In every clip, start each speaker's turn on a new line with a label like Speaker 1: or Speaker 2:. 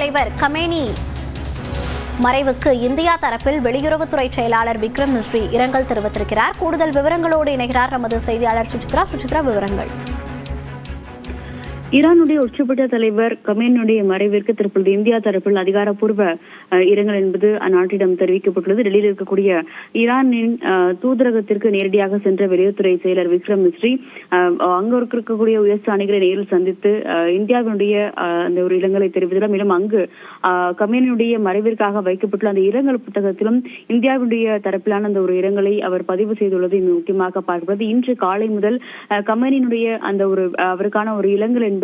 Speaker 1: தலைவர் கமேனி மறைவுக்கு இந்தியா தரப்பில் வெளியுறவுத்துறை செயலாளர் விக்ரம் மிஸ்ரி இரங்கல் தெரிவித்திருக்கிறார். கூடுதல் விவரங்களோடு இணைகிறார் நமது செய்தியாளர் சுசித்ரா. விவரங்கள்.
Speaker 2: ஈரானுடைய உச்சபட்ச தலைவர் கமேனியுடைய மறைவிற்கு தற்பொழுது இந்தியா தரப்பில் அதிகாரப்பூர்வ இரங்கல் என்பது அந்நாட்டிடம் தெரிவிக்கப்பட்டுள்ளது. டெல்லியில் இருக்கக்கூடிய ஈரானின் தூதரகத்திற்கு நேரடியாக சென்ற வெளியுறவுத்துறை செயலர் விக்ரம் மிஸ்ரி அங்கு இருக்கக்கூடிய உயர்ஸ்தானிகளை நேரில் சந்தித்து இந்தியாவினுடைய அந்த ஒரு இரங்கலை தெரிவித்தார். மேலும் அங்கு கமேனியுடைய மறைவிற்காக வைக்கப்பட்டுள்ள அந்த இரங்கல் புத்தகத்திலும் இந்தியாவுடைய தரப்பிலான அந்த ஒரு இரங்கலை அவர் பதிவு செய்துள்ளது முக்கியமாக பார்க்கப்படுது. இன்று காலை முதல் கமேனியினுடைய அந்த ஒரு அவருக்கான ஒரு இரங்கல் என்பது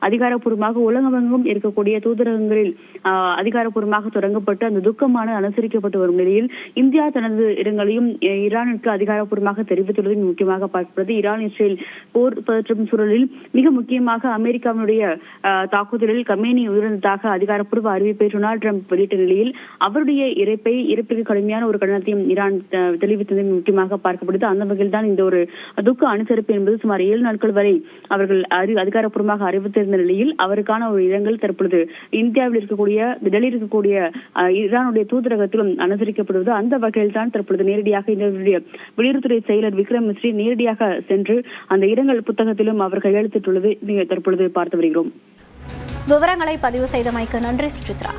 Speaker 2: அதிகாரப்பூர்வமாக உலகமெங்கும் இருக்கக்கூடிய தூதரகங்களில் அதிகாரப்பூர்வமாக தொடங்கப்பட்டு அந்த துக்கமான அனுசரிக்கப்பட்டு வரும் நிலையில் இந்தியா தனது இரங்கலையும் ஈரானுக்கு அதிகாரப்பூர்வமாக தெரிவித்துள்ளது முக்கியமாக பார்க்கப்படுது. ஈரான் இஸ்ரேல் போர் பதற்றும் சூழலில் மிக முக்கியமாக அமெரிக்காவினுடைய தாக்குதலில் கமேனி உயிரிழந்ததாக அதிகாரப்பூர்வ அறிவிப்பை டொனால்டு டிரம்ப் வெளியிட்ட நிலையில் அவருடைய இறப்பிற்கு கடுமையான ஒரு கண்டனத்தையும் ஈரான் தெரிவித்தது முக்கியமாக பார்க்கப்படுது. அந்த வகையில் தான் இந்த ஒரு துக்க அனுசரிப்பு என்பது சுமார் 7 நாட்கள் வரை அவர்கள் அதிகாரப்பூர்வமாக அறிவித்திருந்த நிலையில் அவருக்கான ஒரு இரங்கல் தற்பொழுது இந்தியாவில் இருக்கக்கூடிய டெல்லியில் இருக்கக்கூடிய ஈரானுடைய தூதரகத்திலும் அனுசரிக்கப்படுவது. அந்த வகையில் தான் தற்பொழுது நேரடியாக இந்தியாவுடைய வெளியுறவுத்துறை செயலர் விக்ரம் மிஸ்ரி நேரடியாக சென்று அந்த இரங்கல் புத்தகத்திலும் அவர் கையெழுத்திட்டுள்ளது தற்பொழுது பார்த்து வருகிறோம்.
Speaker 1: விவரங்களை பதிவு செய்தமைக்கு நன்றி சுசித்ரா.